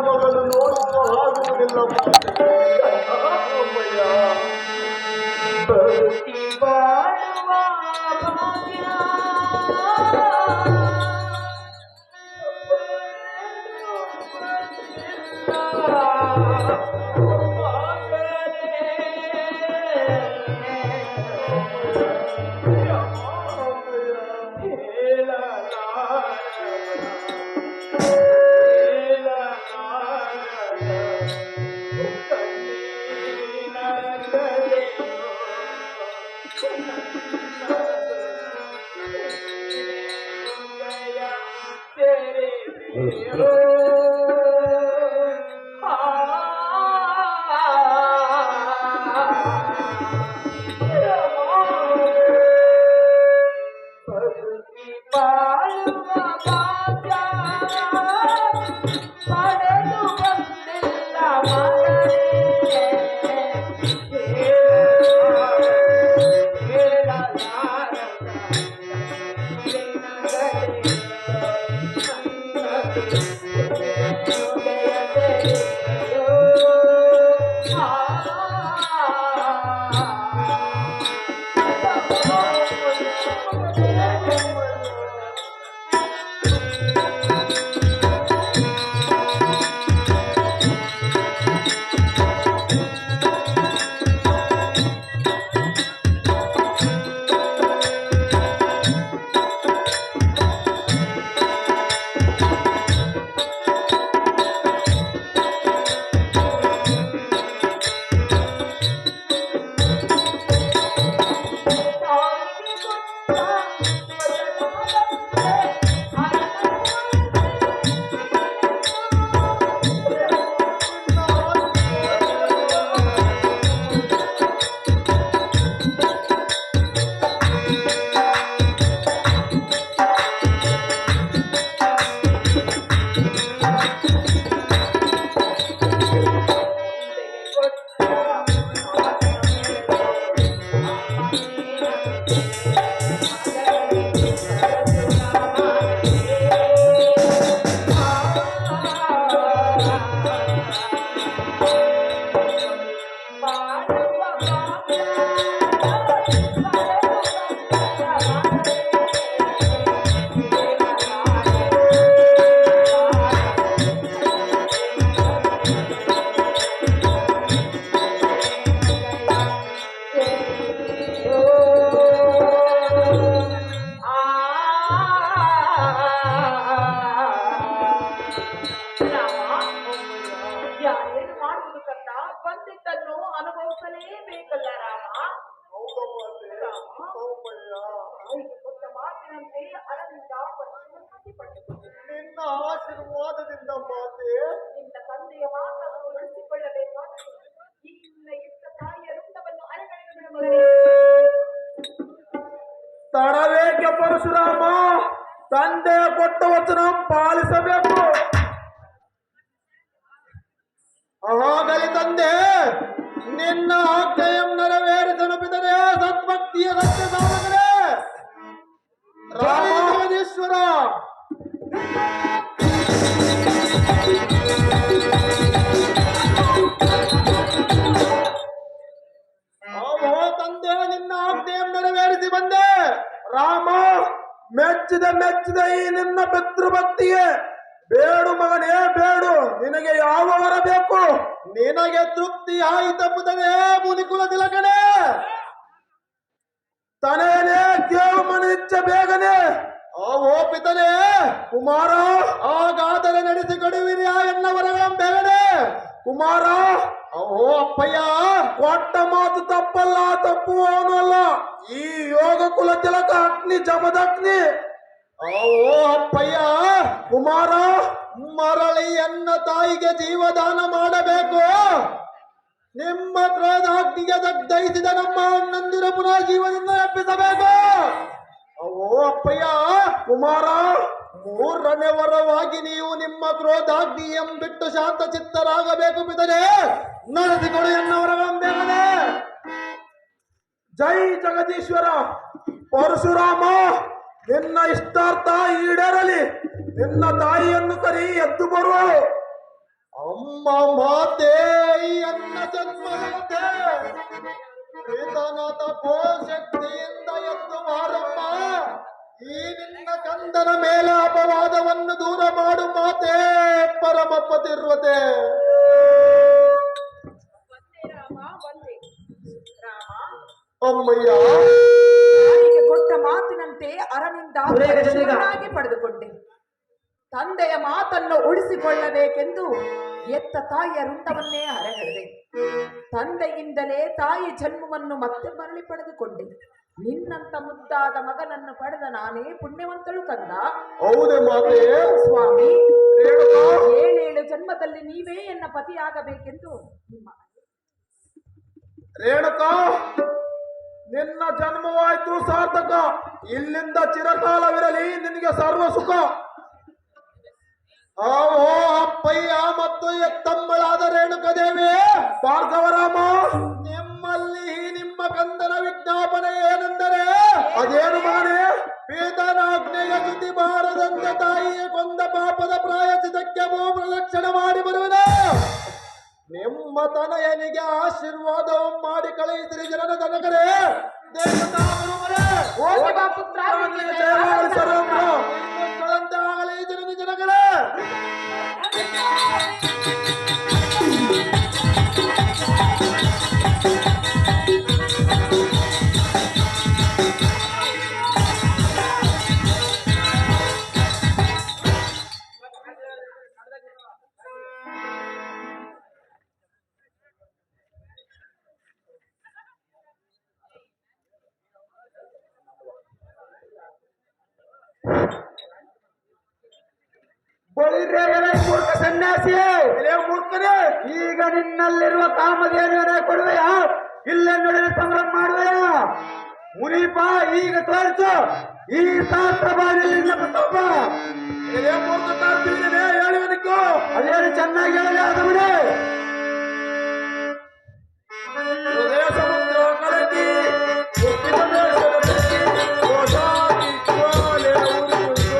ಮಗಳು ನೋಡುವ ಆಗುವುದಿಲ್ಲ ಅಮ್ಮಯ್ಯ. ನಿನ್ನ ಆಶೀರ್ವಾದದಿಂದ ಮಾತೆ ನಿನ್ನ ತಂದೆಯ ಮಾತನ್ನು ಉಳಿಸಿಕೊಳ್ಳಬೇಕಾದರೆ ಈ ನಿನ್ನ ಇಷ್ಟ ತಾಯಿಯ ಋಣವನ್ನು ಅರೆಗಳೆದು ಬಿಡುವುದೇ. ತಡವೇಕೆ ಪರಶುರಾಮ, ತಂದೆ ಕೊಟ್ಟ ವಚನ ಪಾಲಿಸಬೇಕು. ಹಾಗಲಿ ತಂದೆ, ನಿನ್ನ ಆಜ್ಞೆಯಂ ನೆರವೇರಿಸಲು ಬಿದ್ದರೆ ಸದ್ಭಕ್ತಿಯ ಸತ್ಯ ಸಾಧಕರೇ ರಾಮೇಶ್ವರ. ತಂದೆ, ನಿನ್ನ ಆಜ್ಞೆಯಂ ನೆರವೇರಿಸಿ ಬಂದೆ. ರಾಮ, ಮೆಚ್ಚಿದ ಈ ನಿನ್ನ ಪಿತೃಭಕ್ತಿಗೆ ಬೇಡು ಮಗನೇ ಬೇಡು. ನಿನಗೆ ಯಾವ ವರ ಬೇಕು? ನಿನಗೆ ತೃಪ್ತಿ ಆಯಿತಪ್ಪುತ್ತದೆ ಮುನಿಕುಲ ತಿಲಕನೇ. ತನೆಯನೇ ಕೇಳು ಮನಿಚ್ಚ ಬೇಗನೆ. ಓ ಪಿತನೇ ಕುಮಾರ, ಹಾಗಾದರೆ ನಡೆಸಿಕೊಡುವಿರಿ ಎನ್ನ ವರಗಳ ಬೇಗನೆ. ಕುಮಾರ, ಓ ಅಪ್ಪಯ್ಯ, ಕೊಟ್ಟ ಮಾತು ತಪ್ಪಲ್ಲ, ತಪ್ಪುವವನು ಅಲ್ಲ ಈ ಯೋಗ ಕುಲ ತಿಲಕ ಅಗ್ನಿ ಜಮದಗ್ನಿ. ಓ ಅಪ್ಪಯ್ಯ ಕುಮಾರ, ಮರಳಿ ಎನ್ನ ತಾಯಿಗೆ ಜೀವದಾನ ಮಾಡಬೇಕು. ನಿಮ್ಮ ಕ್ರೋಧಾಗ್ನಿಗೆ ದಗ್ಧಯಿಸಿದ ನಮ್ಮ ಅಣ್ಣಂದಿರ ಪುನಃ ಜೀವದಿಂದ ಎಪ್ಪಿಸಬೇಕು. ಓ ಅಪ್ಪಯ್ಯ ಕುಮಾರ, ಮೂರನೇ ವರವಾಗಿ ನೀವು ನಿಮ್ಮ ಕ್ರೋಧಾಗ್ನಿಯಂ ಬಿಟ್ಟು ಶಾಂತ ಚಿತ್ತರಾಗಬೇಕು. ಬಿದ್ದರೆ ನಡೆಸಿಕೊಡು ಎನ್ನವರಗಳಂಬೇಕನೆ. ಜೈ ಜಗದೀಶ್ವರ. ಪರಶುರಾಮ, ನಿನ್ನ ಇಷ್ಟಾರ್ಥ ಈಡೇರಲಿ. ನಿನ್ನ ತಾಯಿಯನ್ನು ಕರಿ, ಎದ್ದು ಬರುವ. ಅಮ್ಮ ಮಾತೆ ಅನ್ನ ಜನ್ಮದಂತೆ ವೇದನ ತಪೋಶಕ್ತಿಯಿಂದ ಎದ್ದು ಬಾರಮ್ಮ. ಈ ನಿನ್ನ ಕಂದನ ಮೇಲೆ ಅಪವಾದವನ್ನು ದೂರ ಮಾಡು ಮಾತೆ ಪರಮ ಪತಿರ್ವತೆ. ಬಂದೆ ರಾಮ, ಬಂದೆ. ರಾಮ, ಅಮ್ಮಯ್ಯ, ತಾಯಿಗೆ ಕೊಟ್ಟ ಮಾತಿನಂತೆ ಅರನಿಂದ ಪರಶುವನ್ನಾಗಿ ಪಡೆದುಕೊಂಡೆ. ತಂದೆಯ ಮಾತನ್ನು ಉಳಿಸಿಕೊಳ್ಳಬೇಕೆಂದು ಎತ್ತ ತಾಯಿಯ ವೃಂದವನ್ನೇ ಹರಹೆಳೆದೆ. ತಂದೆಯಿಂದಲೇ ತಾಯಿ ಜನ್ಮವನ್ನು ಮತ್ತೆ ಮರಳಿ ಪಡೆದುಕೊಂಡೆ. ನಿನ್ನಂತ ಮುದ್ದಾದ ಮಗನನ್ನು ಪಡೆದ ನಾನೇ ಪುಣ್ಯವಂತಳು ಕಂದ. ಹೌದೇ ಮಾತೆ? ಸ್ವಾಮಿ, ರೇಣುಕಾ, 7 ಜನ್ಮದಲ್ಲಿ ನೀವೇ ಎನ್ನ ಪತಿಯಾಗಬೇಕೆಂದು ನಿಮ್ಮ ರೇಣುಕಾ, ನಿನ್ನ ಜನ್ಮವಾಯ್ತು ಸಾರ್ಥಕ. ಇಲ್ಲಿಂದ ಚಿರಕಾಲವಿರಲಿ ನಿನಗೆ ಸರ್ವ ಸುಖ. ಆವೋ ಅಪ್ಪಯ್ಯ ಮತ್ತು ಎತ್ತಮ್ಮಳಾದ ರೇಣುಕದೇವಿ, ಭಾರ್ಗವರಾಮ, ನಿಮ್ಮಲ್ಲಿ ನಿಮ್ಮ ಕಂದನ ವಿಜ್ಞಾಪನೆ ಏನೆಂದರೆ, ಅದೇನು ಮಗನೇ? ವೇದನಾಜ್ಞೆಯ ಜುತಿ ಬಾರದಂತೆ ತಾಯಿಯ ಕೊಂದ ಪಾಪದ ಪ್ರಾಯಚಿತಕ್ಕೆ ಭೂ ಪ್ರದಕ್ಷಿಣೆ ಮಾಡಿ ಬರುವುದು. ನಿಮ್ಮ ತನಯನಿಗೆ ಆಶೀರ್ವಾದವು ಮಾಡಿ ಕಳುಹಿಸಿರಿ ಜನನ ತನಕರೇ. ದೇವತಾ ಗುರುಗಳೇ, ಹೋಗಿ ಬಾ ಪುತ್ರ. ನಿನಗೆ ಜಯವಾಗಲಿ ಸರ್ವತ್ರ. ಮಕ್ಕಳಂತೆ ಆಗಲಿ ಜನನ ಜನಗಳೇ. ಬಳಿರೇ ಮೂರ್ಖ ಸನ್ಯಾಸಿ, ಮೂರ್ಖನೇ, ಈಗ ನಿನ್ನಲ್ಲಿರುವ ಕಾಮಧೇನುವನ್ನೇ ಕೊಡುವೆಯಾ? ಇಲ್ಲೇ ನಡೆದ ಸಂಭ್ರಮ ಮಾಡುವೆಯಾ? ಮುನೀಪ, ಈಗ ತೋರಿಸು ಈ ಶಾಸ್ತ್ರ ಬಾರಿಯಲ್ಲಿ ಪ್ರತಾಪ. ಮೂರ್ಖ ಕಾರ್ತೀವನೇ, ಹೇಳುವನಿಕ್ಕೂ ಅದೇನು ಚೆನ್ನಾಗಿ ಹೇಳಲಿ ಆದವನೇ. ಹೃದಯ ಸಮುದ್ರ ಕಲಕಿ ಹುಟ್ಟಿದ ದೇಶದ ಬೆಂಕಿ, ಗೋಸಾಗಿ ಜ್ವಾಲೆ ಉರಿಯುವುದು.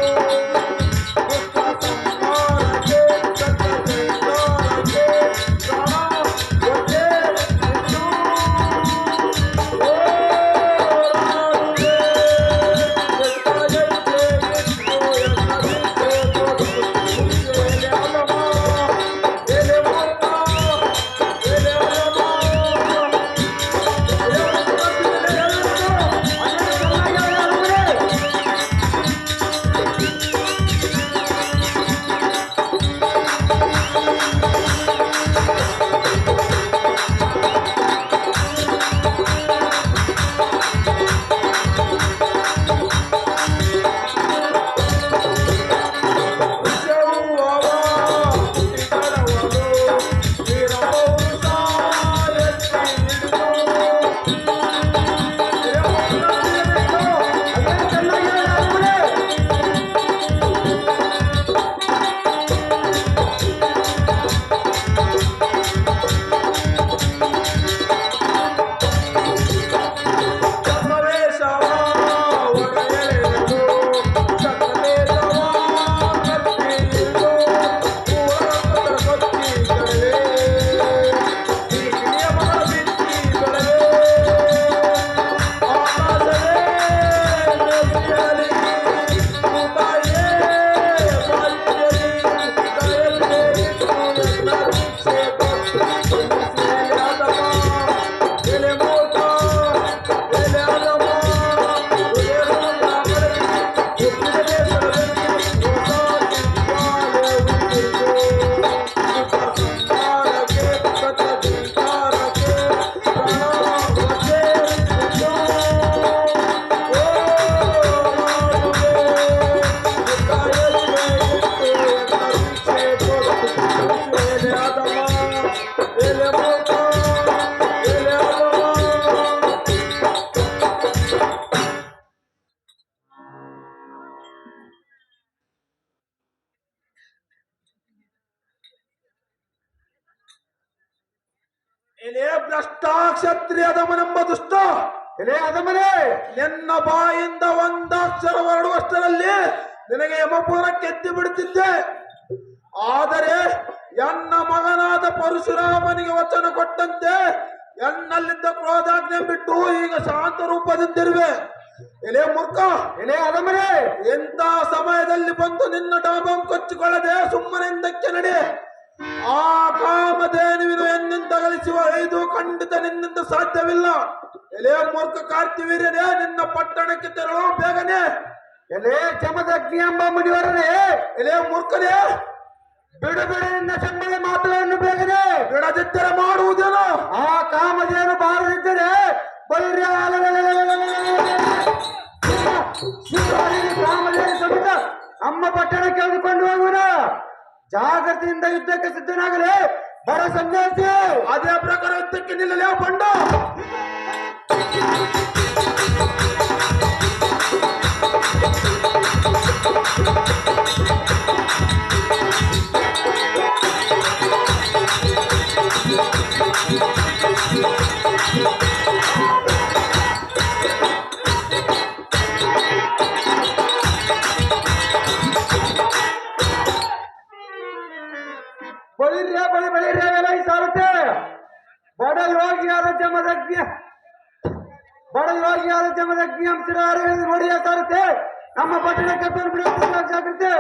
ಭ್ರಷ್ಟ ಕ್ಷತ್ರಿಯ ದಮನೆಂಬ ದುಷ್ಟ ಎಲೆ ಅದಮನೆ ನಿನ್ನ ಬಾಯಿಂದ ಒಂದಾಕ್ಷರ ಹೊರಡುವಷ್ಟರಲ್ಲಿ ನಿನಗೆ ಯಮಪುರಕ್ಕೆ ಎತ್ತಿ ಬಿಡುತ್ತಿದ್ದೆ. ಆದರೆ ಎನ್ನ ಮಗನಾದ ಪರಶುರಾಮನಿಗೆ ವಚನ ಕೊಟ್ಟಂತೆ ಎನ್ನಲ್ಲಿದ್ದ ಕ್ರೋಧಾಜ್ಞೆ ಬಿಟ್ಟು ಈಗ ಶಾಂತ ರೂಪದಿಂದಿರುವೆ. ಎಲೆ ಮೂರ್ಖ, ಎಲೆ ಅದಮನೆ ಎಂತ ಸಮಯದಲ್ಲಿ ಬಂದು ನಿನ್ನ ಡಾಬಂ ಕೊಚ್ಚಿಕೊಳ್ಳದೆ ಸುಮ್ಮನೆ ಹಿಂದಕ್ಕೆ ನಡೆ. ಆ ಕಾಮಧೇನುವಿನ ಎನ್ನಿಂದ ಗಳಿಸುವ ಇದು ಖಂಡಿತ ನಿನ್ನಿಂದ ಸಾಧ್ಯವಿಲ್ಲ. ಎಲೆ ಮೂರ್ಖ ಕಾರ್ತಿವೀರ್ಯನೇ, ನಿನ್ನ ಪಟ್ಟಣಕ್ಕೆ ತೆರಳು ಬೇಗನೆ. ಎಲೆ ಜಮದಗ್ನಿ ಎಂಬ ಮುನಿವರನೇ, ಎಲೆ ಮೂರ್ಖನೇ, ಬಿಡು ಬಿಡು ನಿನ್ನ ಸಂಬಳ ಮಾತುಗಳನ್ನು ಬೇಗನೆ. ಬಿಡದಿದ್ದರೆ ಮಾಡುವುದೇನು? ಆ ಕಾಮಧೇನು ಬಾರದಿದ್ದರೆ ಬಲ್ರಿ ಕಾಮಧೇನು ಸಮೇತ ಅಮ್ಮ ಪಟ್ಟಣ ಕೇಳಿಕೊಂಡು ಹೋಗುವ. ಜಾಗ್ರತೆಯಿಂದ ಯುದ್ಧಕ್ಕೆ ಸಿದ್ಧನಾಗಲಿ ಬರ ಸನ್ಯಾಸಿ. ಅದೇ ಪ್ರಕಾರ ಯುದ್ಧಕ್ಕೆ ನಿಲ್ಲಲೇ ಬಂಡ. ಬಳಿರ್ಯ ಎಲ್ಲ ಈ ಸಾರುತ್ತೆ. ಬಡ ಯೋಗಿಯಾದ ಜಮದಗ್ನಿ ಅಂಶರ ನೋಡಿಯ ಸಾರುತ್ತೆ. ನಮ್ಮ ಪಟ್ಟಣಕ್ಕೆ ಬಿಡುವ ಜಾಗ್ರತೆ.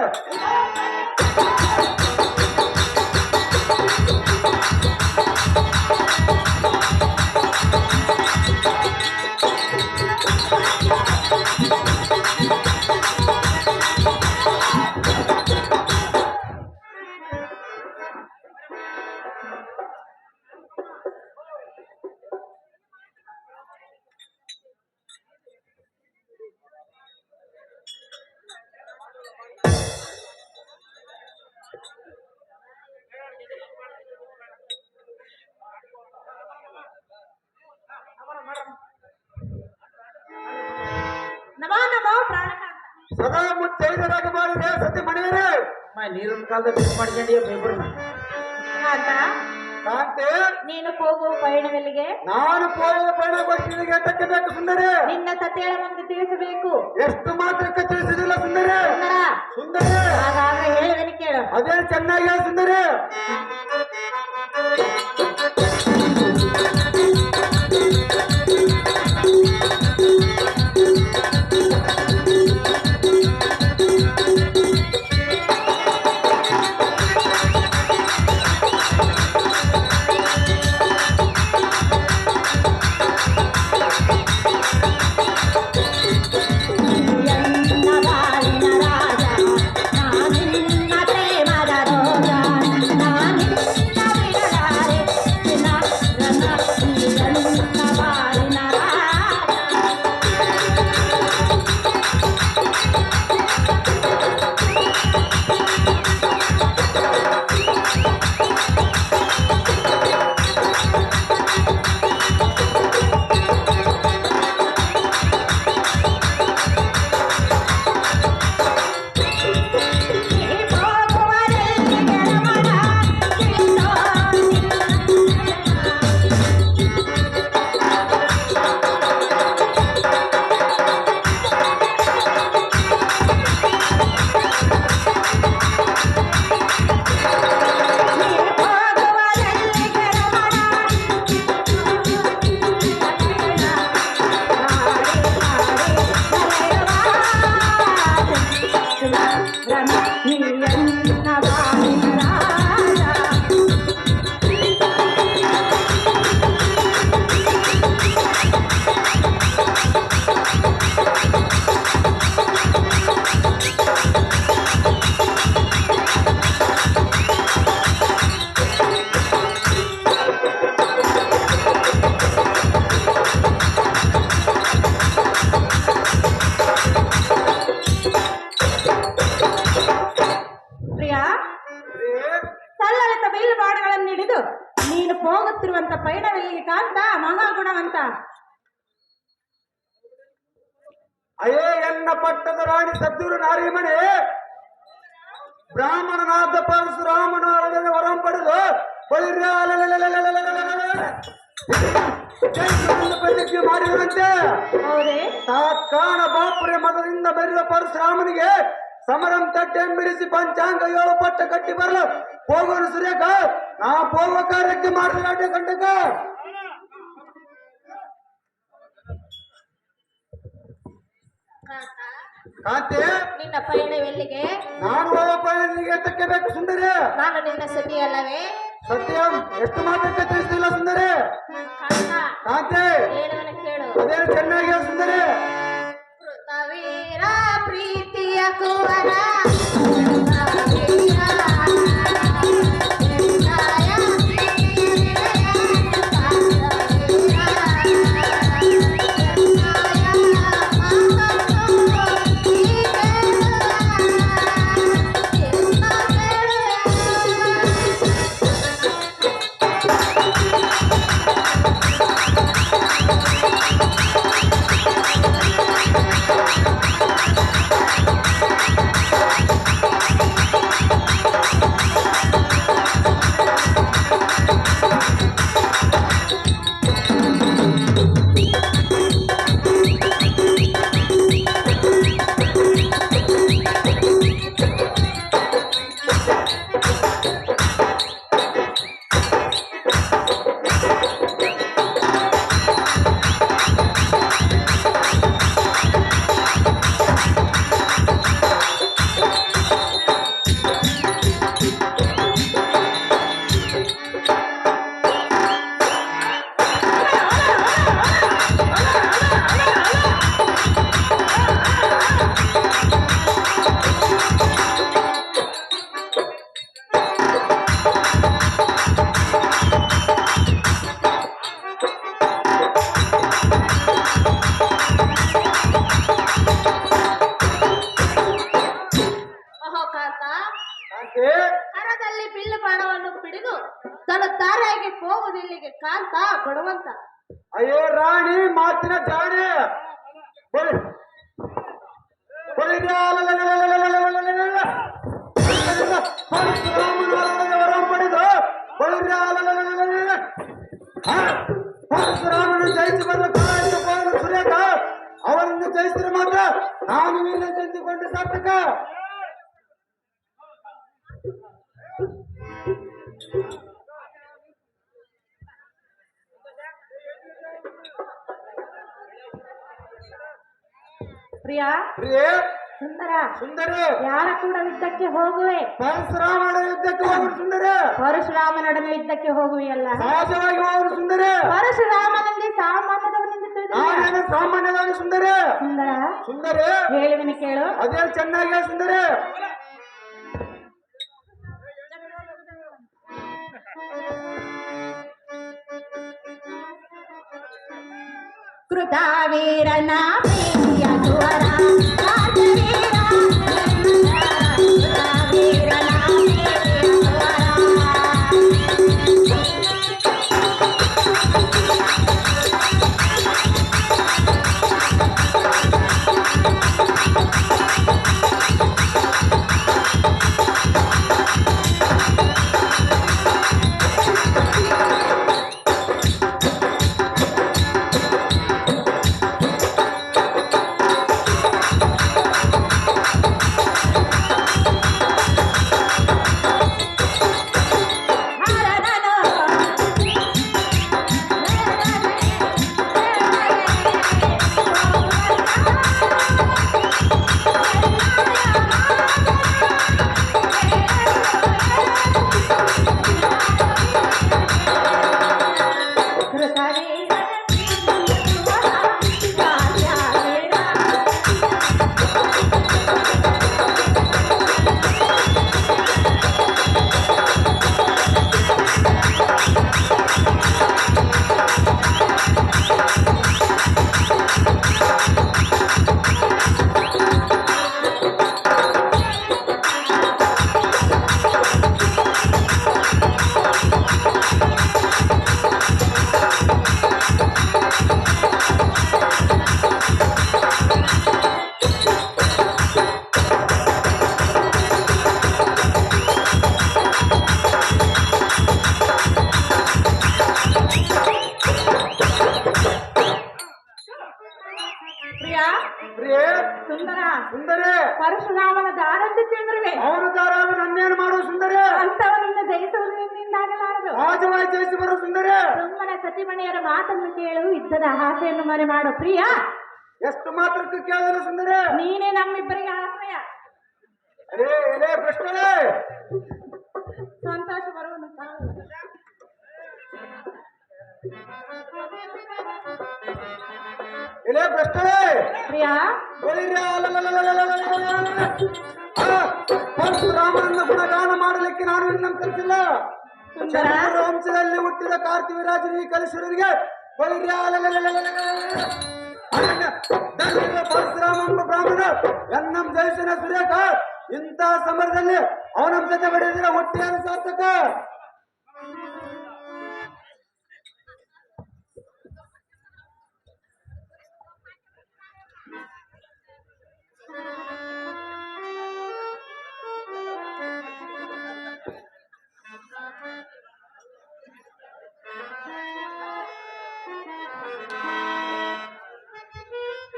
ನಮೋ ನಮೋ ಪ್ರಾಣಕಾಂತ. ಸದಾ ಮುತ್ತೈದರಾಗ ಮಾಡಿದ್ರೆ ಸತ್ಯ ಮನೆಯವರೇ ನೀರಿನ ಕಾಲದ ಮಿಸ್ ಮಾಡ್ಕೊಂಡಿ. ಅಂತ ಕಾಂತೆ, ನೀನು ಹೋಗುವ ಪಯಣವೆಲ್ಲಿಗೆ? ನಾನು ಪೋಯದ ಪಯಣ ಗೊತ್ತಿಗೆ ಎತ್ತಕ್ಕೆ ಬೇಕು ಸುಂದರಿ. ನಿನ್ನ ಸತ್ಯಳ ಮುಂದೆ ತಿಳಿಸಬೇಕು. ಎಷ್ಟು ಮಾತ್ರಕ್ಕೆ ತಿಳಿಸಿದಿಲ್ಲ ಸುಂದರಿ. ಸುಂದರಿ ಆಗಾಗ ಹೇಳುವೆನು ಕೇಳು. ಅದೇ ಚೆನ್ನಾಗಿ ಹೇಳು ಸುಂದರಿ. ನೀನು ಹೋಗುತ್ತಿರುವಂತ ಪಯಣವೆಲ್ಲಿಗೆ ಕಾಂತ ಮಹಾಗುಣವಂತ. ಅಯ್ಯೇ ಎನ್ನ ಪಟ್ಟದ ರಾಣಿ ಸದ್ದೂರು ನಾರಿಮಣಿ ಬ್ರಾಹ್ಮಣನಾದ ಪರಶುರಾಮನ ವರಂ ಪಡೆದು ಜಯಿಸುವೆನೆಂದು ಪ್ರತಿಜ್ಞೆ ಮಾಡಿರುವಂತೆ ಹೌದೇ ಕಾಣ ಬಾಪುರೆ ಮದದಿಂದ ಬೆರೆಯುವ ಪರಶುರಾಮನಿಗೆ ಸಮರಂ ತಟ್ಟೆಂಬಿಡಿಸಿ ಪಂಚಾಂಗ 7 ಪಟ್ಟ ಕಟ್ಟಿ ಬರಲು ಹೋಗೋನು ಸುರೇಖ ನಾ ಹೋಗುವ ಕಾರ್ಯಕ್ಕೆ ಮಾಡಿದ ನಾಟ್ಯ ಕಂಡಕ ಕಾಂತೆ ನಿನ್ನ ಪಯಣವೆಲ್ಲಿಗೆ ನಾನು ಹೋಗುವ ಪಯಣಿಗೆ ತಕ್ಕಬೇಕು ಸುಂದರಿ ನಾನು ನಿನ್ನ ಸತಿಯಲ್ಲವೇ ಸತ್ಯಂ ಎಷ್ಟು ಮಾತ್ರಕ್ಕೆ ತಿಳಿಸ್ತಿಲ್ಲ ಸುಂದರಿ ಕಾಂತ ಕಾಂತೆ ಹೇಳುವನ ಕೇಳು ಅದೇ ಚೆನ್ನಾಗಿ ಸುಂದರಿ ಕೃತವೀರ ಪ್ರೀತಿಯ ಕುವರ ಕೃತವೀರ ಕರದಲ್ಲಿ ಬಿಲ್ಲು ಬಾಣವನ್ನು ಪಿಡಿದು ತನ್ನ ದಾರಿಯಾಗಿ ಹೋಗುವುದಿಲ್ಲಿಗೆ ಕಾಂತ ಬಡವಂತ ಅಯ್ಯೋ ರಾಣಿ ಮಾತಿನ ಜಾಣೆ ಬಳಿ ಪಡೆದು ಪರಶುರಾಮನು ಜಯಿಸಿ ಬರಲು ಕಾಲ ಸುರೇಖ ಅವರನ್ನು ಜಯಿಸಿದ್ರೆ ಮಾತ್ರ ನಾನು ವೀರ ಚೆಂದುಕೊಂಡು ಸಾರ್ಥಕ ಪ್ರಿಯಾ ಪ್ರಿಯೇ ಸುಂದರ ಸುಂದರಿ ಯಾರ ಕೂಡ ಯುದ್ಧಕ್ಕೆ ಹೋಗುವೆ ಪರಶುರಾಮನ ಯುದ್ಧಕ್ಕೆ ಹೋಗುವ ಸುಂದರಿ ಪರಶುರಾಮನೊಡನೆ ಯುದ್ಧಕ್ಕೆ ಹೋಗುವೆಯಲ್ಲ ಸಹಜವಾಗಿ ಹೋಗುವ ಸುಂದರಿ ಪರಶುರಾಮನಲ್ಲಿ ಸಾಮಾನ್ಯದವನಿಂದ ತಿಳಿದ ನಾನೇನು ಸಾಮಾನ್ಯವಾಗಿ ಸುಂದರಿ ಸುಂದರ ಸುಂದರಿ ಹೇಳುವಿನ ಕೇಳು ಅದೇ ಚೆನ್ನಾಗಿ ಸುಂದರಿ ಕೃತವೀರನ ಪ್ರೀತಿಯ ಕುವರ ಕಾಂತವೀರ ಕೃತವೀರನ ಪ್ರೀತಿಯ ಪ್ರಿಯ ಪ್ರಿಯೇ ಸುಂದರ ಸುಂದರಿ ಪರಶುರಾಮನ ದಾರಂತೆ ತಿಳಿದಿರುವೆ ಅವನ ದಾರ ನನ್ನೇನು ಮಾಡುವ ಸುಂದರಿ ಅಂತವರನ್ನು ಜಯಿಸುವುದು ನಿನ್ನಿಂದಾಗಲಾರದು ಸಹಜವಾಗಿ ಜಯಿಸಿ ಬರೋ ಸುಂದರಿ ಸುಮ್ಮನೆ ಸತಿಮಣಿಯರ ಮಾತನ್ನು ಕೇಳು ಯುದ್ಧದ ಆಸೆಯನ್ನು ಮರೆ ಮಾಡು ಪ್ರಿಯ ಎಷ್ಟು ಮಾತ್ರಕ್ಕೆ ಕೇಳಿದ ಸುಂದರಿ ನೀನೇ ನಮ್ಮಿಬ್ಬರಿಗೆ ಆಶ್ರಯ ಎಲೆ ಪ್ರಶ್ನೆ ಸಂತೋಷ ಬರುವುದು ಎಲೆ ಪ್ರಶ್ನೆ ಪ್ರಿಯ ಪರಶುರಾಮನನ್ನು ಗುಣಗಾನ ಮಾಡಲಿಕ್ಕೆ ನಾನು ಇನ್ನೂ ಕಲಿಸಿಲ್ಲ ಸುಂದರ ವಂಶದಲ್ಲಿ ಹುಟ್ಟಿದ ಕಾರ್ತಿವೀರಾಜನಿಗೆ ಕಲಿಸುವರಿಗೆ ಪರಶುರಾಮ ಎಂಬ ಬ್ರಾಹ್ಮಣ ಎನ್ನಂ ಜಯಿಸಿನ ಸುರೇಖ ಇಂಥ ಸಮರದಲ್ಲಿ ಅವನ ಜೊತೆ ಬಡಿದ್ರೆ ಹುಟ್ಟಿಯಾದ ಸಾರ್ಥಕ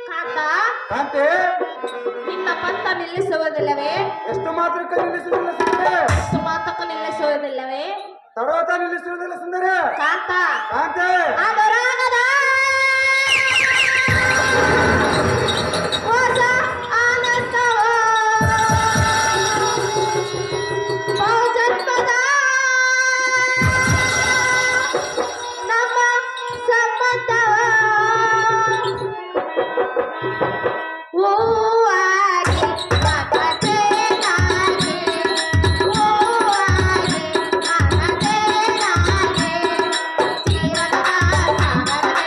ಕಾಂತ ಕಾಂತೆ ನಿನ್ನ ಪಂಥ ನಿಲ್ಲಿಸುವುದಿಲ್ಲವೇ ಎಷ್ಟು ಮಾತ್ರಕ್ಕೆ ನಿಲ್ಲಿಸುವುದಿಲ್ಲ ಸುಂದರ ಅಷ್ಟು ಮಾತಕ್ಕೂ ನಿಲ್ಲಿಸುವುದಿಲ್ಲವೇ ತಡವತ ನಿಲ್ಲಿಸುವುದಿಲ್ಲ ಸುಂದರ ಕಾಂತ ಕಾಂತೆ ಅನುರಾಗದ ಹೊಸ ಆನಂದವ ಬಹುಜನ್ಮದ ನಮ್ಮ ಸಂಬಂಧವ ಹೂವಾಗಿ ಮಗದೇ ನಾನೇ, ಹೂವಾಗಿ ಮಗದೇ ನಾನೇ, ಜೀವನದ ಸಾಗರದಲ್ಲಿ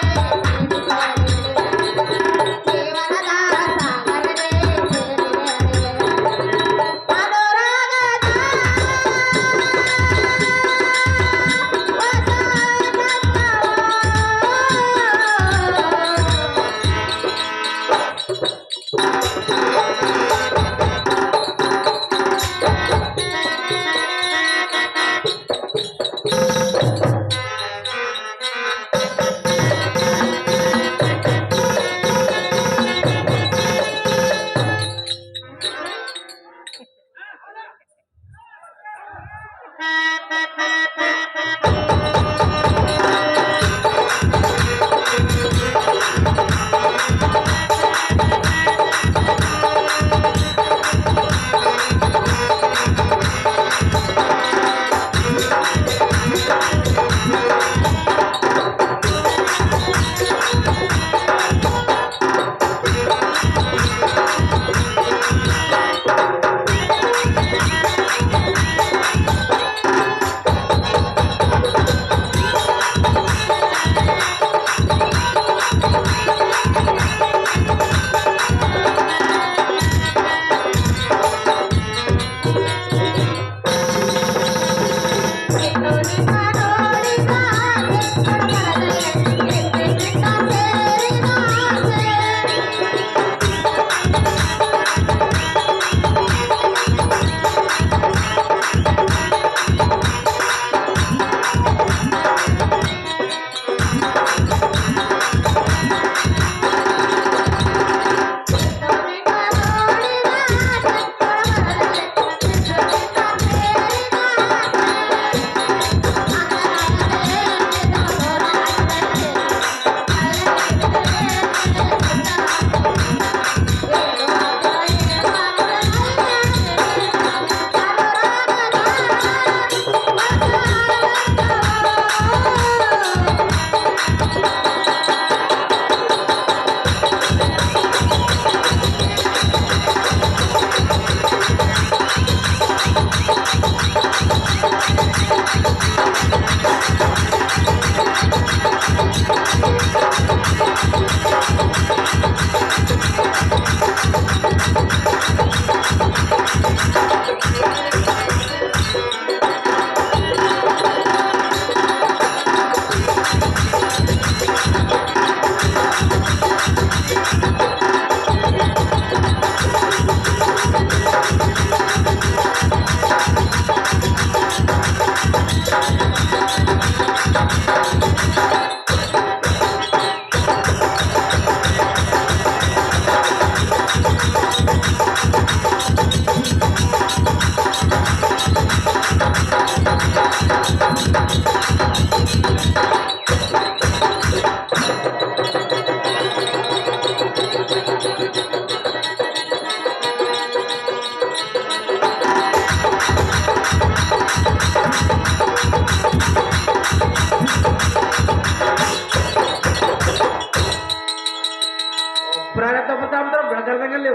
ಉಪರಾಗತ್ತ ಬರ್ತಾರ ಬೆಳಕರ್ದಂಗಲ್ಲಿ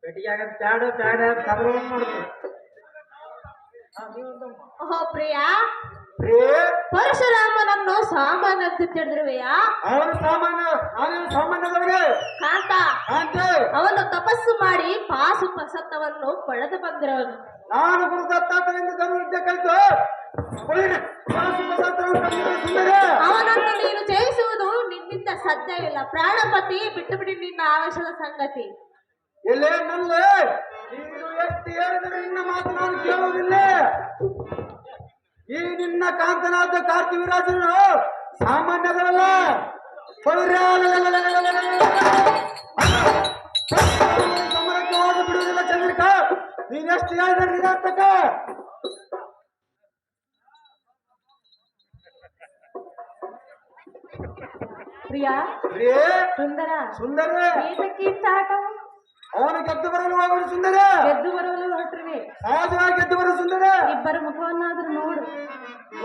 ಭೇಟಿಗೆ ಆಗದ್ ಪ್ಯಾಡ ತಬರ ನೋಡ್ತೀವಿ. ಓಹೋ ಪ್ರಿಯ, ಪ್ರಿಯ ಪರಶುರಾಮನನ್ನು ಸಾಮಾನ್ಯ ಅಂತ ತಿಳಿದಿರುವೆಯಾ? ಅವನು ಸಾಮಾನ್ಯ, ನಾನೇನು ಸಾಮಾನ್ಯದವರಿಗೆ ಕಾಂತ, ಅಂತ ಅವನು ತಪಸ್ಸು ಮಾಡಿ ಪಾಸು ಪ್ರಸತ್ತವನ್ನು ಪಡೆದು ಬಂದಿರೋನು. ನಾನು ಗುರು ದತ್ತಾತ್ರೇಯರಿಂದ ಧನುರ್ವಿದ್ಯೆ ಕಲಿತು ಸುಂದರ ಅವನನ್ನು ನೀನು ಜಯಿಸುವುದು ನಿನ್ನಿಂದ ಸಾಧ್ಯವಿಲ್ಲ. ಪ್ರಾಣಪತಿ ಬಿಟ್ಟು ಬಿಡಿ ನಿನ್ನ ಆವೇಶದ ಸಂಗತಿ. ಎಲ್ಲೇ ನಲ್ಲೇ ನೀನು ಎಷ್ಟು ಹೇಳಿದರೆ ನಿನ್ನ ಮಾತು ನಾನು ಕೇಳುವುದಿಲ್ಲ. ಈ ನಿನ್ನ ಕಾಂತನಾದ ಕಾರ್ತಿವೀರಾಜನು ಸಾಮಾನ್ಯದವಲ್ಲ. ಸಮರಕ್ಕೆ ಹೋಗಿ ಬಿಡುವುದಿಲ್ಲ ಚಂದ್ರಿಕಾ. ನೀನೆಷ್ಟು ಹೇಳಿದರೆ ನಿರಾರ್ಥಕ. ಪ್ರಿಯ, ಪ್ರಿಯೇ ಸುಂದರ, ಸುಂದರ ಏತಕ್ಕಿಂತ ಆಟವು? ಅವನು ಗೆದ್ದು ಬರಲು ಹೋಗಲು ಸುಂದರ. ಗೆದ್ದು ಬರಲು ಹೊರಟ್ರಿವೆ. ಸಹಜವಾಗಿ ಗೆದ್ದು ಬರಲು ಸುಂದರ. ಇಬ್ಬರ ಮುಖವನ್ನಾದ್ರೂ ನೋಡು,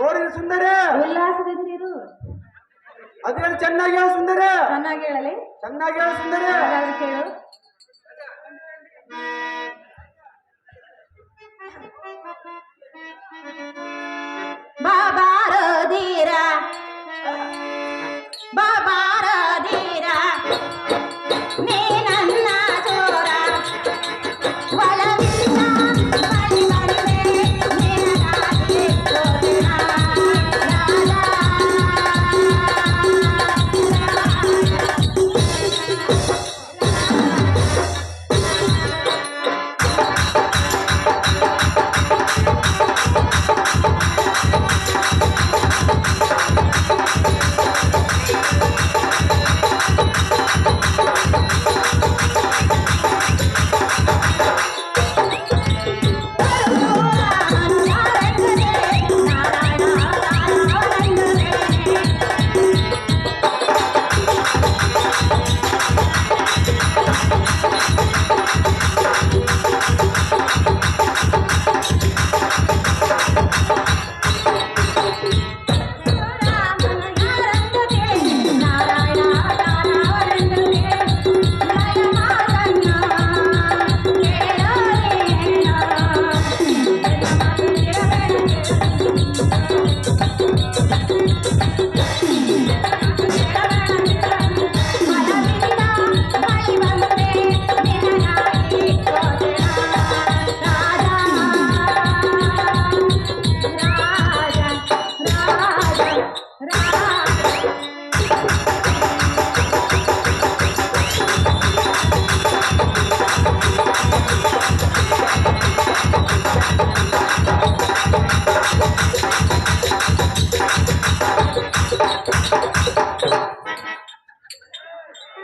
ನೋಡಿ ಸುಂದರ. ಉಲ್ಲಾಸದಿಂದಿರು. ಅದೇನು ಚೆನ್ನಾಗಿ ಹೇಳು ಸುಂದರ. ಚೆನ್ನಾಗಿ ಹೇಳಲಿ. ಚೆನ್ನಾಗಿ ಹೇಳು ಸುಂದರ. ಹಾಗಾದ್ರೆ ಕೇಳು. ಬಾಬಾರದೀರ ಬಾಬಾರದೀರ ನೀ ನನ್ನ ಚೋರ ಒಲವಿಲ್ಲ ಬಳಿ ಬರುವೆ ನಿನಗಾಗಿ ತೋರಣ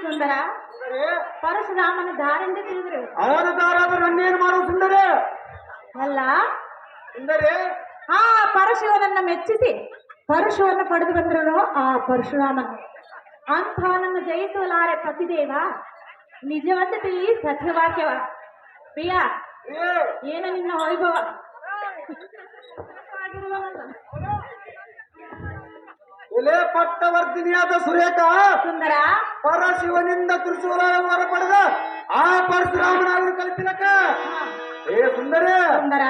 ಸುಂದರ, ಪರಶುರಾಮನ ದಾರಿಂದ ತಿಳಿದ್ರು. ಅವನ ದಾರಾದರೂ ನನ್ನೇನು ಮಾಡುವ ಸುಂದರ. ಅಲ್ಲ, ಸುಂದರಿ ಆ ಪರಶುವನನ್ನ ಮೆಚ್ಚಿಸಿ ಪರಶುವನ್ನು ಪಡೆದು ಬಂದ್ರು ಆ ಪರಶುರಾಮನ. ಅಂಥವನನ್ನು ಜಯಿಸಲಾರೆ ಪತಿದೇವ. ನಿಜವಂತ ತಿಳಿ ಸತ್ಯವಾಕ್ಯವ. ಪ್ರಿಯ, ಏನು ನಿನ್ನ ವೈಭವ ಎಲೆ ಪಟ್ಟವರ್ಧಿನಿಯಾದ ಸುರೇಖ ಸುಂದರ, ಪರಶಿವನಿಂದ ತ್ರಿಶೂಲ ವರ ಪಡೆದ ಆ ಪರಶುರಾಮನಾಗಿ ಕಲ್ಪಿನಕ. ಏ ಸುಂದರ ಸುಂದರ,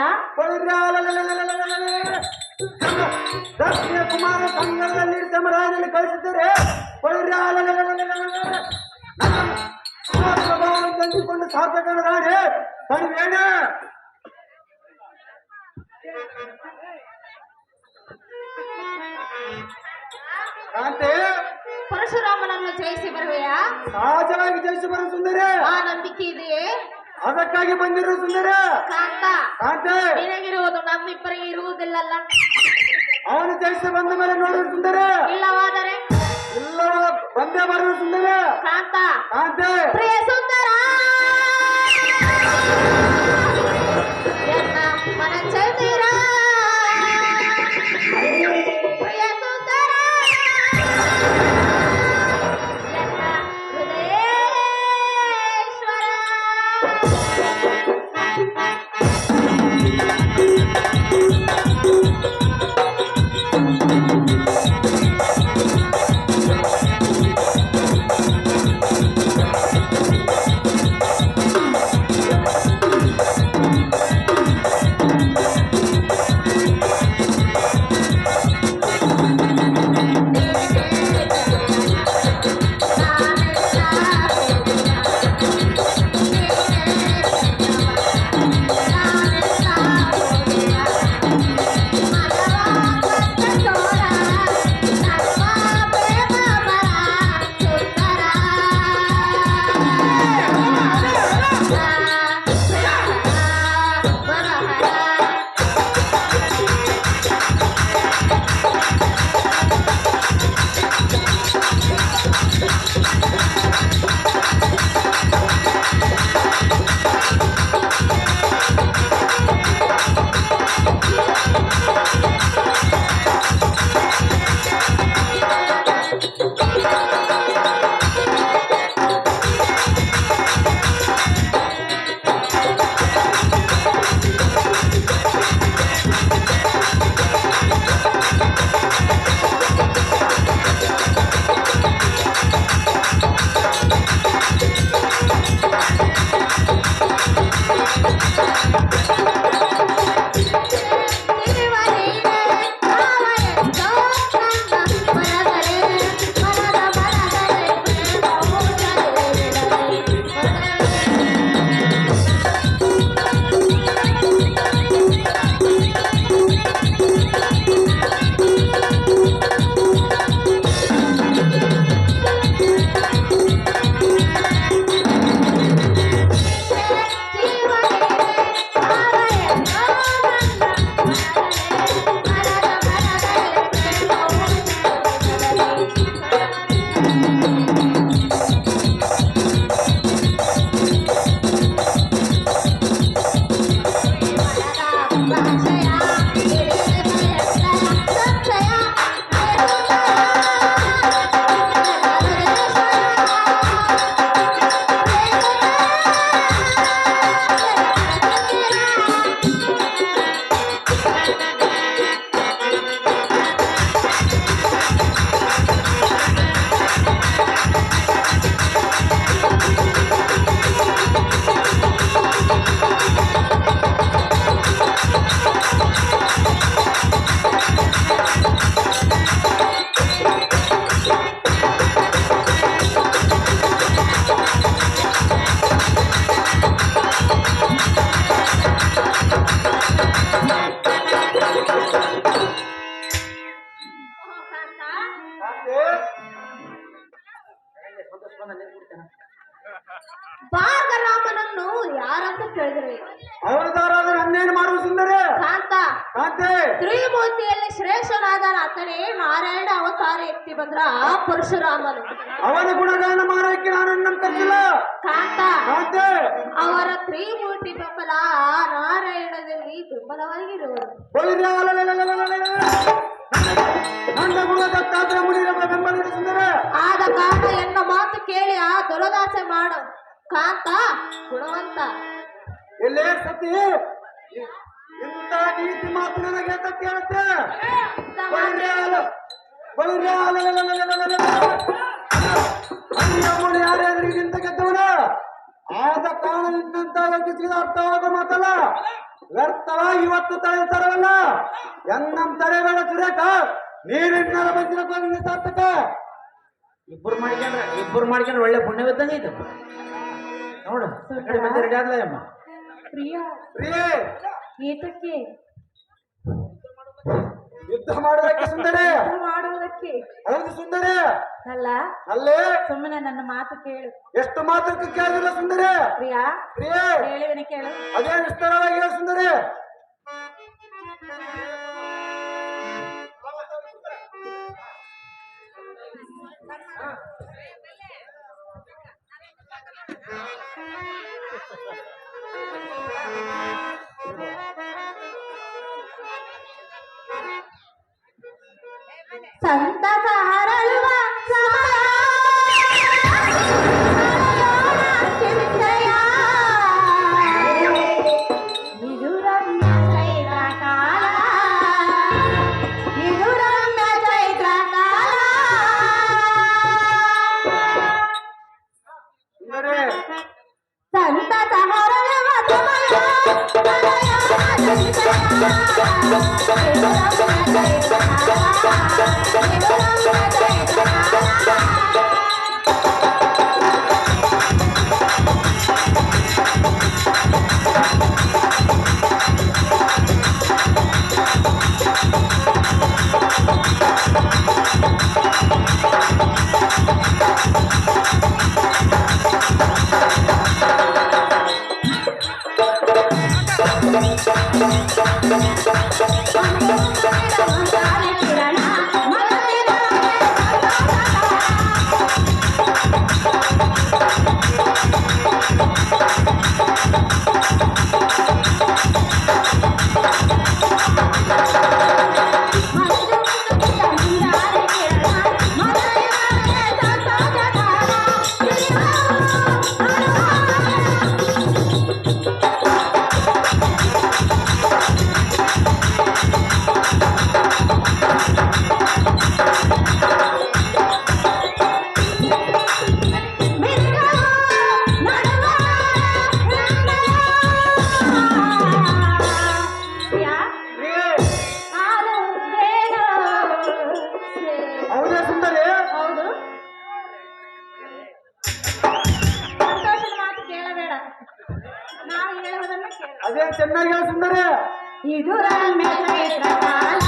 ದಕ್ಷಿಣ ಕುಮಾರ ಸಂಘದಲ್ಲಿ ಸಮರಾಯನಲ್ಲಿ ಕಳಿಸಿದ್ದಾರೆ. ತಂದುಕೊಂಡು ಸಾರ್ಥಕನಾದೆ ತನವೇಣ. ಕಾಂತೆ, ಪರಶುರಾಮನನ್ನು ಜಯಿಸಿ ಬರುವೆಯಾ? ಸಹಜವಾಗಿ ಜಯಿಸಿ ಬರು ಸುಂದರ. ಆ ನಂಬಿಕೆ ಇದೆಯೇ? ಅದಕ್ಕಾಗಿ ಬಂದಿರೋ ಸುಂದರ. ಕಾಂತ, ಕಾಂತೆ, ನಿನಗಿರುವುದು ನಮ್ಮಿಬ್ಬರಿಗೆ ಇರುವುದಿಲ್ಲಲ್ಲ. ಅವನು ಜಯಿಸಿ ಬಂದ ಮೇಲೆ ನೋಡು ಸುಂದರ. ಇಲ್ಲವಾದರೆ ಇಲ್ಲ ಬಂದೇ ಬರು ಸುಂದರ. ಕಾಂತ, ಕಾಂತೆ, ಪ್ರಿಯ ಸುಂದರ, ಎನ್ನ ಮನ ಚಂದಿರ, ಪ್ರಿಯ ಸುಂದರ, ಎನ್ನ ಹೃದಯೇಶ್ವರ. ಭಾರ್ಗರಾಮನನ್ನು ಯಾರಂತ ಕೇಳಿದ್ರೆ ಅವರದಾರಾದ್ರೆ ನನ್ನೇನು ಮಾಡುವ ಸುಂದರಿ ಕಾಂತ ಕಾಂತೆ ತ್ರಿಮೂರ್ತಿಯಲ್ಲಿ ಶ್ರೇಷ್ಠನಾದ ಆತನೇ ನಾರಾಯಣ ಅವತಾರ ಎತ್ತಿ ಬಂದ್ರ ಆ ಪರಶುರಾಮನು ಅವನ ಗುಣಗಾನ ಮಾಡೋಕೆ ನಾನು ನಮ್ಮ ಕಚ್ಚಿಲ್ಲ ಕಾಂತ ಕಾಂತೆ ಅವರ ತ್ರಿಮೂರ್ತಿ ಬೆಂಬಲ ಆ ನಾರಾಯಣದಲ್ಲಿ ದುರ್ಬಲವಾಗಿರುವರು ನನ್ನ ಗುಣದತ್ತಾದ್ರೆ ಮುನಿರಮ್ಮ ಬೆಂಬಲಿತ ಸುಂದರ ಆದ ಕಾರಣ ಎನ್ನ ಮಾತು ಕೇಳಿ ಆ ದುರದಾಸೆ ಮಾಡು ಕಾಂತ ಗುಣವಂತ ಎಲ್ಲೇ ಸತಿ ಇಂಥ ನೀತಿ ಮಾತು ನನಗೆ ಅಂತ ಕೇಳುತ್ತೆ ಮುನಿ ಯಾರ್ಯಾದ್ರಿಗೆ ಇಂತ ಗೆದ್ದವನ ಆದ ಕಾರಣ ನಿನ್ನಂತ ಯೋಚಿಸಿದ ಅರ್ಥವಾದ ಮಾತಲ್ಲ ವ್ಯರ್ಥವಾಗಿ ಇವತ್ತು ತಡೆಯುತ್ತಾರಲ್ಲ ಎನ್ನಂ ತಡೆಬೇಡ ಸುರೇಖ ನೀರಿನ ಬಂದಿರ ಸಾರ್ಥಕ ಇಬ್ಬರು ಮಾಡ್ಕೊಂಡ್ರೆ ಒಳ್ಳೆ ಪುಣ್ಯವಿದ್ದಂಗೆ ಐತೆ ನೋಡು ಆ ಕಡೆ ಮತ್ತೆ ರೆಡಿ ಆದ್ಲ ಅಮ್ಮ ಪ್ರಿಯ ಪ್ರಿಯೇ ಏತಕ್ಕೆ ಯುದ್ಧ ಮಾಡೋದಕ್ಕೆ ಸುಂದರಿ ಮಾಡುವುದಕ್ಕೆ ಹೌದು ಸುಂದರಿ ಅಲ್ಲ ಅಲ್ಲೇ ಸುಮ್ಮನೆ ನನ್ನ ಮಾತು ಕೇಳು ಎಷ್ಟು ಮಾತಕ್ಕೆ ಕೇಳಿಲ್ಲ ಸುಂದರಿ ಪ್ರಿಯಾ ಪ್ರಿಯೇ ಹೇಳಿದನೆ ಕೇಳು ಅದೇ ವಿಸ್ತಾರವಾಗಿ ಹೇಳು ಸುಂದರಿ ಸಂತತ ಹರಳುವ ಚಿಂತೆಯ ಇದು ರಮ್ಯ ಚೈತ್ರ ಕಾಲ ಇದು ರಮ್ಯ ಚೈತ್ರ ಕಾಲ ಸುಂದರಿ ಸಂತತ ಹರಳುವ ಸಮಯ ಹರಯೋಣ ಚಿಂತೆಯ ಇದು ರಮ್ಯ ಚೈತ್ರ ಹೌದೇ ಸುಂದರಿ ಹೌದು ಸಂತೋಷದ ಮಾತು ಕೇಳಬೇಡ ನಾವು ಹೇಳುವುದನ್ನು ಕೇಳ ಅದೇ ಚೆನ್ನಾಗಿ ಹೇಳು ಸುಂದರಿ ಇದು ರಮ್ಯ ಚೈತ್ರ ಕಾಲ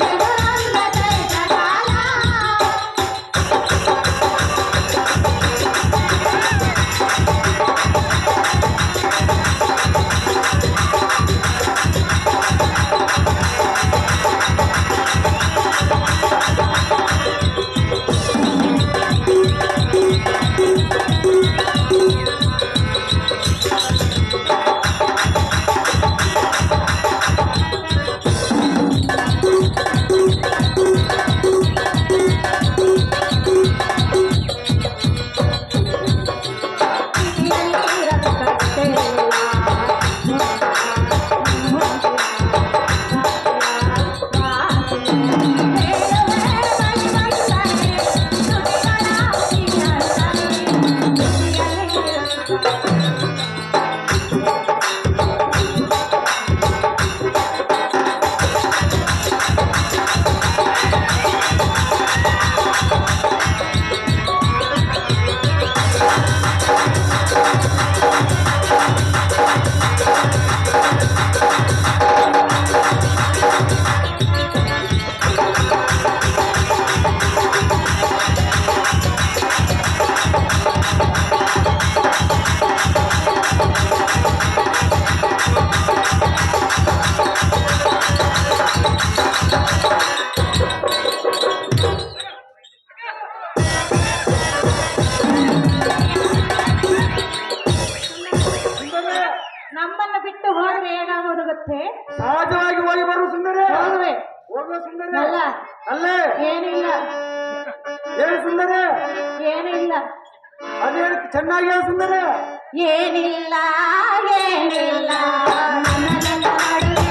ಇದು ರಮ್ಯ ಚೈತ್ರ ಕಾಲ ಹೋದ್ರೆ ಹೇಗಾಗೋದು ಗೊತ್ತೇ? ಸಹಜವಾಗಿ ಹೋಗಿ ಬರುವ ಸುಂದರಿ. ಹೋಗುವೆ. ಹೋಗುವ ಸುಂದರಿ. ಅಲ್ಲ ಅಲ್ಲೇ ಏನಿಲ್ಲ ಹೇಳಿ ಸುಂದರಿ. ಏನಿಲ್ಲ ಅದೇ ಚೆನ್ನಾಗಿ ಹೇಳಿ ಸುಂದರಿ. ಏನಿಲ್ಲ ಏನಿಲ್ಲ ನನ್ನ ನಡುವೆ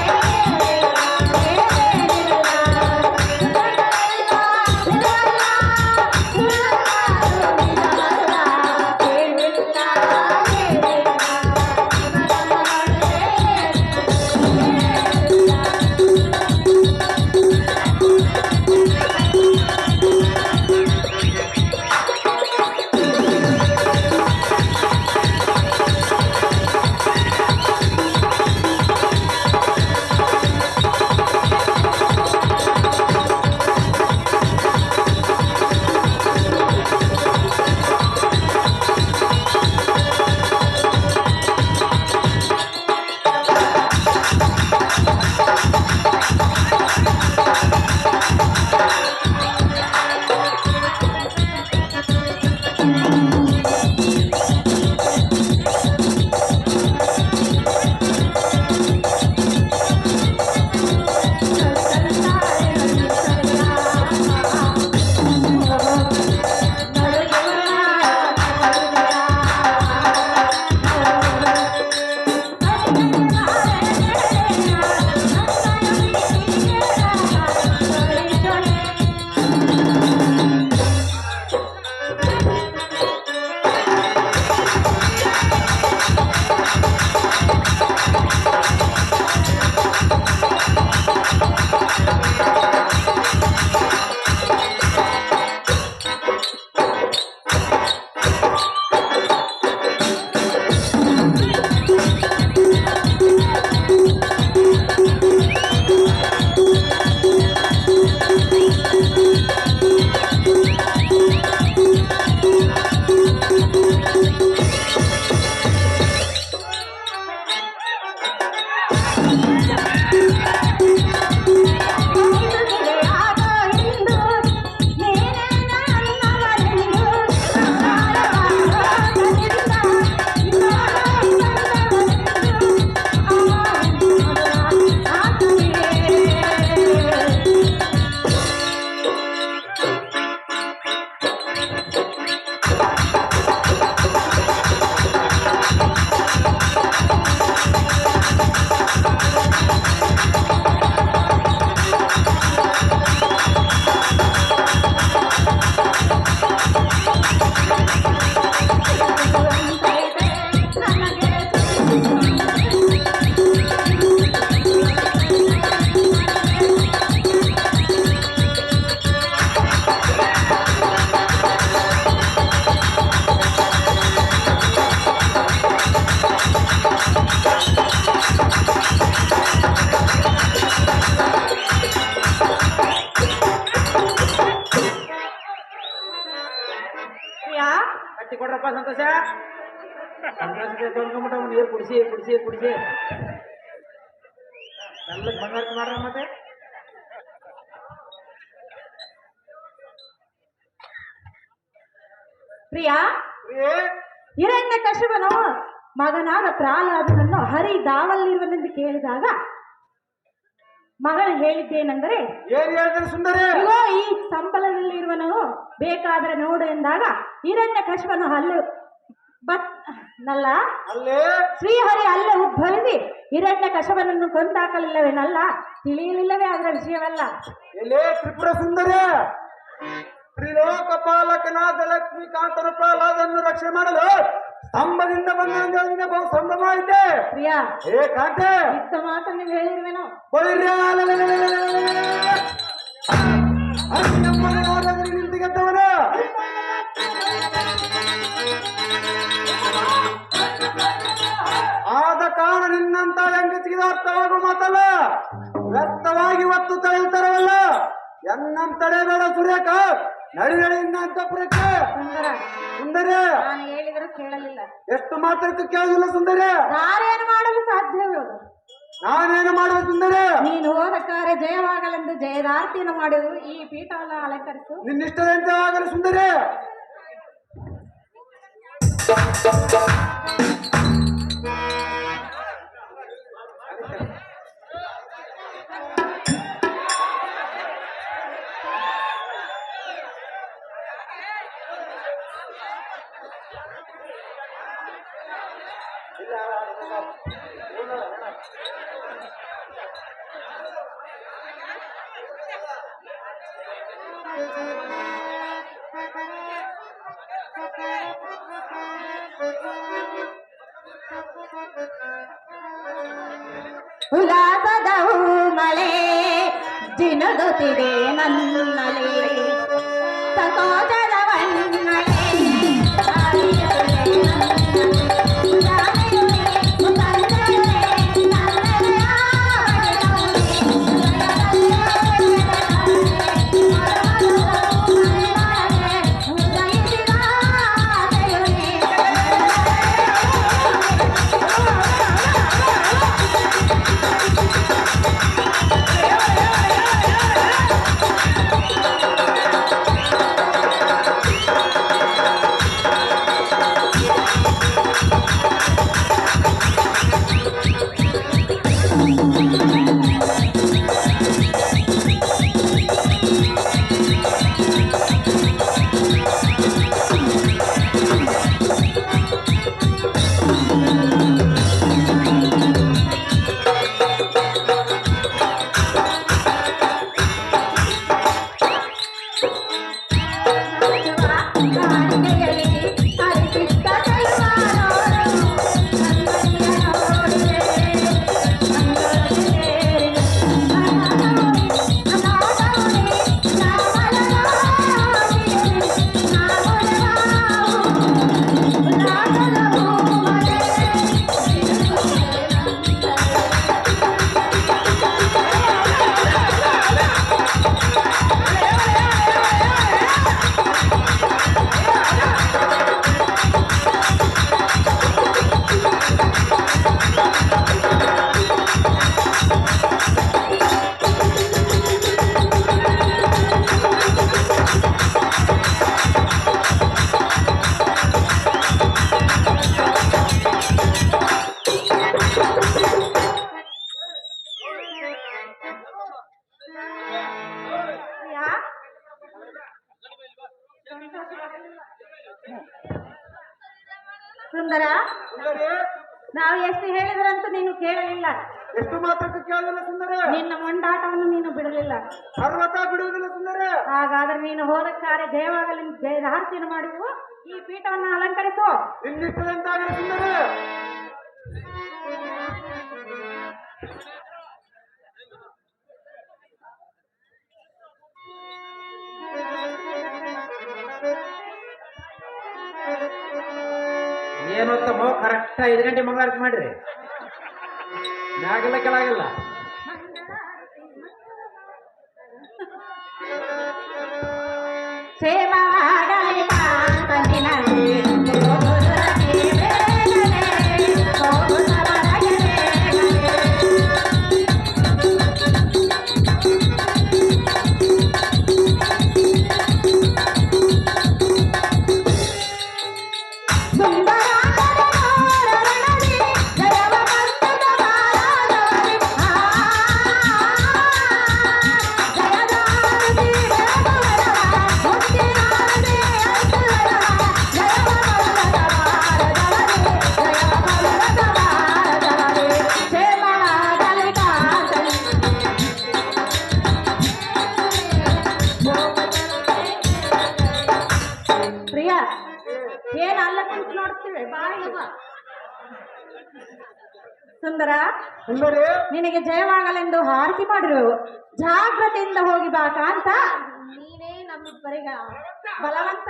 ಕಟ್ಟಿ ಕೊಡ್ರಪ್ಪ ಸಂತೋಷ. ತೊಳ್ಕೊಂಬಿಟ್ಟ ನೀರು ಕುಡಿಸಿ ಕುಡಿಸಿ ಕುಡಿಸಿ ಎಲ್ಲ ಬಂಗಾರ ಮಾಡ್ರ ಮತ್ತೆ. ಪ್ರಿಯಾ, ಹಿರಣ್ಯ ಕಶ್ಯಪನು ಮಗನಾದ ಪ್ರಹ್ಲಾದನನ್ನು ಹರಿದಾವಲ್ಲಿರುವನೆಂದು ಕೇಳಿದಾಗ ಮಗನು ಹೇಳಿದ್ದೇನೆಂದರೆ, ಏನ್ ಹೇಳಿದ್ರೆ ಸುಂದರಿ? ಇಗೋ ಈ ಸಂಬಳದಲ್ಲಿರುವನು ಬೇಕಾದ್ರೆ ನೋಡು ಎಂದಾಗ ಹಿರಣ್ಯ ಕಶ್ಯಪನು ನಲ್ಲ ಅಲ್ಲೇ ಶ್ರೀಹರಿ ಅಲ್ಲೇ ಉದ್ಭವಿಸಿ ಹಿರಣ್ಯ ಕಶ್ಯಪನನ್ನು ಕೊಂದಾಕಲಿಲ್ಲವೇನಲ್ಲ, ತಿಳಿಯಲಿಲ್ಲವೇ ಅದರ ವಿಷಯವೆಲ್ಲ. ಎಲ್ಲೇ ತ್ರಿಪುರ ಸುಂದರಿ, ತ್ರಿಲೋಕಪಾಲಕನಾದ ಲಕ್ಷ್ಮೀಕಾಂತನ ಪ್ರಹ್ಲಾದನ್ನು ರಕ್ಷಣೆ ಮಾಡಲು ಸ್ತಂಭದಿಂದ ಬಂದ ಬಹು ಸಂಭ್ರಮ ಐತೆ. ಪ್ರಿಯಾ, ಏ ಕಾಂತೆ, ಇದ್ದ ಮಾತನ್ನು ಹೇಳಿರುವೆನೋ. ನಿಂತಿಗೆದ್ದವನು ಆದ ಕಾರಣ ನಿನ್ನಂತ ಹೆಂಗಸಿಗೆ ಅರ್ಥವಾಗುವ ಮಾತಲ್ಲ, ವ್ಯರ್ಥವಾಗಿ ಒತ್ತು ತಳೆಯುತ್ತಾರವಲ್ಲ. ಎನ್ನಂತಡೆ ಬೇಡ ಸುರೇಖ, ನಡಿ ನಡಿ ಇನ್ನಂತಪುರಕ್ಕೆ. ಸುಂದರ, ಸುಂದರಿ, ನಾನು ಹೇಳಿದರೂ ಕೇಳಲಿಲ್ಲ. ಎಷ್ಟು ಮಾತಾಡ್ತು ಕೇಳುದಿಲ್ಲ ಸುಂದರಿ. ನಾನೇನು ಮಾಡಲು ಸಾಧ್ಯವೇ? ನಾನೇನು ಮಾಡುವ ಸುಂದರಿ? ನೀನು ಹೋದ ಕಾರ್ಯ ಜಯವಾಗಲೆಂದು ಜಯದಾರ್ತಿಯನ್ನು ಮಾಡುವುದು ಈ ಪೀಠವನ್ನು ಅಲಂಕರಿಸು. ನಿನ್ನಿಷ್ಟದಂತೆ ಆಗಲು ಸುಂದರಿ. ಉಲ್ಲಾಸದ ಮಳೆ ಜಿನುಗುತ್ತಿದೆ ನನ್ನಲೆ ಸಂತೋಷದ ವನ್ನಳೆ ಹರಿಯುತ್ತಿದೆ ನನ್ನಲೆ. ಜಾನೆಯುವೆ, ಮುತಂದೆಯುವೆ, ನನ್ನೆದೆಯ ಬಡಿದವುವೆ. ಉದಯಿಸಿದ ಆಸೆಯುವೆ. ಸುಂದರ, ನಾವು ಎಷ್ಟು ಹೇಳಿದ್ರಂತೂ ನೀನು ಕೇಳಲಿಲ್ಲ. ಎಷ್ಟು ಮಾತ್ರಕ್ಕೆ ಕೇಳಲಿಲ್ಲ ಸುಂದರ? ನಿನ್ನ ಮೊಂಡಾಟವನ್ನು ನೀನು ಬಿಡಲಿಲ್ಲ. ಪರ್ವತ ಬಿಡುವುದಿಲ್ಲ ಸುಂದರ. ಹಾಗಾದ್ರೆ ನೀನು ಹೋದ ಕಾರ್ಯ ಜಯವಾಗಲಿ, ಜಯದಾರ್ತಿಯನ್ನು ಮಾಡುವು. ಈ ಪೀಠವನ್ನು ಅಲಂಕರಿಸು. ನಿನ್ನಿಷ್ಟದಂತಾಗಲಿ ಸುಂದರ. ಏನು ತಮ್ಮ ಕರೆಕ್ಟ್ 5 ಗಂಟೆ ಮಂಗಳಾರತಿ ಮಾಡ್ರಿ. ಮ್ಯಾಗಲ್ಲ ಕೆಳಗಿಲ್ಲ. ಸೇವಾಗಲಿ ಕಾಂತನಿನಲ್ಲಿ ಗೋಪುರಕ್ಕೆ ಬೇಗನೆ, ಗೋಪುರವರೆಗೆ ಬೇಗನೆ. ಪ್ರಿಯ, ಏನ್ ಅಲ್ಲ ಕುಂತು ನೋಡ್ತೀವಿ ಬಾಯಿಗೆ ಬಾ. ಸುಂದರ, ಸುಂದರಿ, ನಿನಗೆ ಜಯವಾಗಲೆಂದು ಆರತಿ ಮಾಡಿರು. ಜಾಗ್ರತೆಯಿಂದ ಹೋಗಿ ಬಾ ಕಾಂತ. ನೀನೇ ನಮ್ಮಿಬ್ಬರಿಗ ಬಲವಂತ.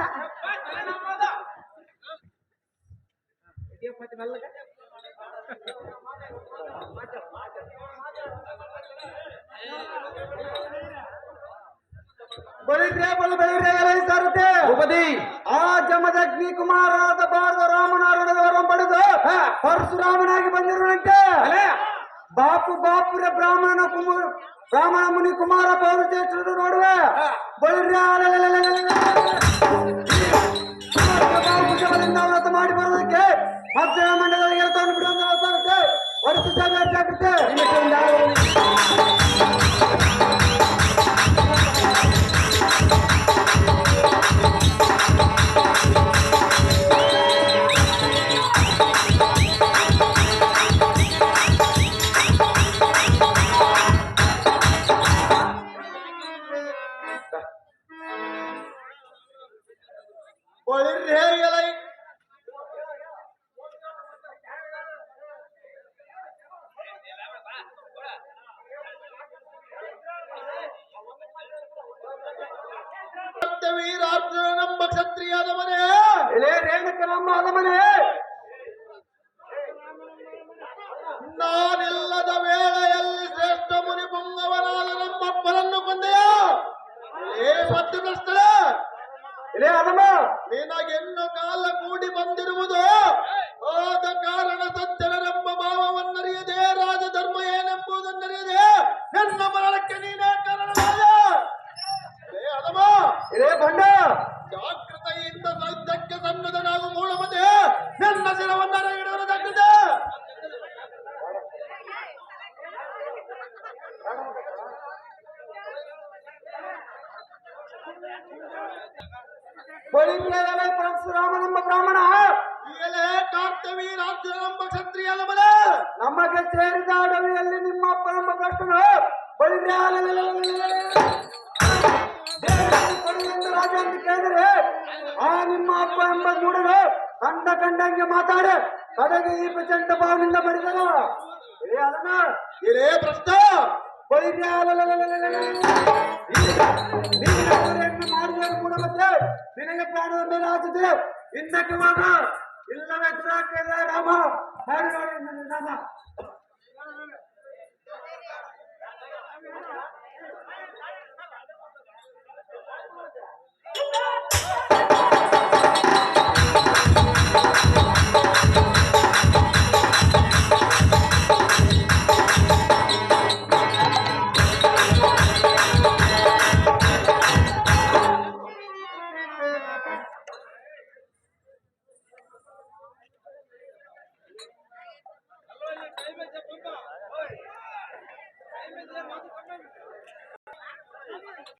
ಬಲಿದ್ರೆ ಬಲ ಬೆಳಿದ್ರೆ ಸಾರುತ್ತೆ. ಭೂಪತಿ, ಆ ಜಮದಗ್ನಿ ಕುಮಾರನಾದ ಭಾರತ ರಾಮನಾರಾಯಣದ ವರಂ ಪಡೆದು ಪರಶುರಾಮನಾಗಿ ಬಂದಿರುವಂತೆ ಬಾಪುರ ಬ್ರಾಹ್ಮಣ ಮುನಿ ಕುಮಾರ ಪೌರಚೇಷ್ಠರು ನೋಡುವೆ. ಬಲಿದ್ರೆ ವ್ರತ ಮಾಡಿ ಬರೋದಕ್ಕೆ ಮಧ್ಯ ಮಂಡಲಗಳಿಗೆ ತಂದು ಬಿಡುವಂತ ಹೊರತು ಜಾಗ್ರತೆ. ಬಳಿರ್ರೇ ಎಲೈ ವೀರಾರ್ಜುನ ನಮ್ಮ ಕ್ಷತ್ರಿಯದ ಮನೆ ಇಲ್ಲೇ ರೇಣುಕ ನಮ್ಮ ಅರಮನೆ ನಾನಿಲ್ಲದ ವೇಳೆಯಲ್ಲಿ ಶ್ರೇಷ್ಠ ಮುನಿ ಪುಂಗವರಾದ ನಮ್ಮಪ್ಪನನ್ನು ಕೊಂದೆಯ ಏ ಮತ್ತು ಕೃಷ್ಣ ಇಲ್ಲೇ ಅದಮ್ಮ ನಿನಗೆನ್ನು ಕಾಲ ಕೂಡಿ ಬಂದಿರುವುದು ಆದ ಕಾರಣ ಸಜ್ಜನರೆಂಬ ಭಾವವನ್ನರಿಯದೆ ರಾಜಧರ್ಮ ಏನೆಂಬುದನ್ನರಿಯದೆ ನನ್ನ ಮರಣಕ್ಕೆ ನೀನೇ ಕಾರಣವಾದ ಏ ಅದಮ್ಮ ಇಲ್ಲೇ ಬಂಡ ಜಾಗೃತೆಯಿಂದ ಸೈನ್ಯಕ್ಕೆ ಸನ್ನದ್ಧನಾಗು ಮೂಢಮತೆ ನನ್ನ ಶಿರವನ್ನ ಇಡುವುದಾಗಿದೆ ಬಳಿಂಗಲೇ ಪರಶುರಾಮ ನಮ್ಮ ಬ್ರಾಹ್ಮಣ ಈಗಲೇ ಕಾರ್ತವೀರಾರ್ಜುನ ಎಂಬ ಕ್ಷತ್ರಿಯನ ಮನ ನಮಗೆ ಸೇರಿದ ಅಡವಿಯಲ್ಲಿ ನಿಮ್ಮ ಅಪ್ಪ ನಮ್ಮ ಕೃಷ್ಣನು ಎಂದು ರಾಜ ಅಂತ ಕೇಳಿದರೆ ಆ ನಿಮ್ಮ ಅಪ್ಪ ಎಂಬ ಮೂಡನು ಕಂಡಂಗೆ ಮಾತಾಡಿ ಕಡೆಗೆ ಈ ಪ್ರಚಂಡ ಭಾವನಿಂದ ಬಡಿದನು ಇದೇ ಅದನ್ನ ಇರೇ ಪ್ರಶ್ನ ಮಾಡಿದ ಮೂಡಮತ್ತೆ ನಿನಗೆ ಪ್ರಾಣದ ಮೇಲೆ ಆಗುತ್ತದೆ ಹಿಂದಕ್ಕೆ ಮಾಡ ಇಲ್ಲವೇ ದುರಾಕೆಲ್ಲ ರಾಮ ಮಾಡಿ ನೋಡಿ ನನ್ನ ರಾಮ